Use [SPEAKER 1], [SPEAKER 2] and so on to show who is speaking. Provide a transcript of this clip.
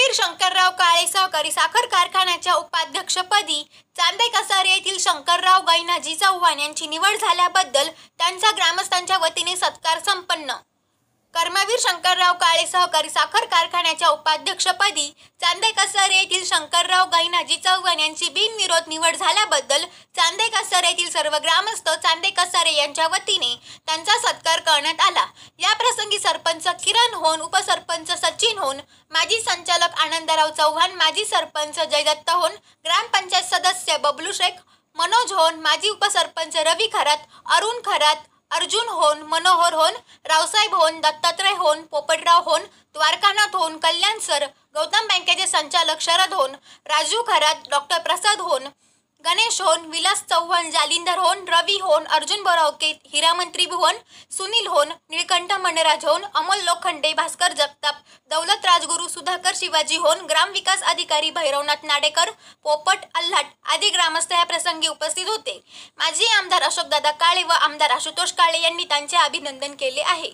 [SPEAKER 1] कर्मवीर शंकरराव काळे सहकारी साखर कारखान्याच्या उपाध्यक्षपदी चांदे कसारे येथील शंकरराव गैनाजी चव्हाण यांची निवड झाल्याबद्दल त्यांचा ग्रामस्थांच्या वतीने सत्कार संपन्न। कर्मवीर शंकरराव काळे सहकारी साखर कारखान्याच्या उपाध्यक्षपदी चांदे कसारे येथील शंकरराव गैनाजी चव्हाण यांची बिनविरोध निवड झाल्याबद्दल चांदे कसारे येथील सर्व ग्रामस्थ चांदे कसारे यांच्या वतीने त्यांचा सत्कार करण्यात आला। या प्रसंगी सरपंच किरण होन, उपसरपंच सचिन होन, माजी संचालक आनंदराव चव्हाण, माजी सरपंच जयदत्त होन, ग्रामपंचायत सदस्य बबलू शेख, मनोज होन, माजी उपसरपंच रवी खरात, अरुण खरात, अर्जुन होन, मनोहर होन, रावसाहेब होन, दत्तात्रय होन, पोपटराव होन, द्वारकानाथ होन, कल्याण सर, गौतम बँकेचे संचालक शरद होन, राजू खरात, डॉक्टर प्रसाद होन, गणेश होन, विलास चव्हाण, जालिंदर होन, रवी होन, अर्जुन बोरावके, हिरामंत्री भुवन, सुनील होन, निळकंठ मंडराज होन, अमोल लोखंडे, भास्कर जगताप, दौलत राजगुरू, सुधाकर शिवाजी होन, ग्रामविकास अधिकारी भैरवनाथ नाडेकर, पोपट अल्हाट आदी ग्रामस्थ या प्रसंगी उपस्थित होते। माजी आमदार अशोकदादा काळे व आमदार आशुतोष काळे यांनी त्यांचे अभिनंदन केले आहे।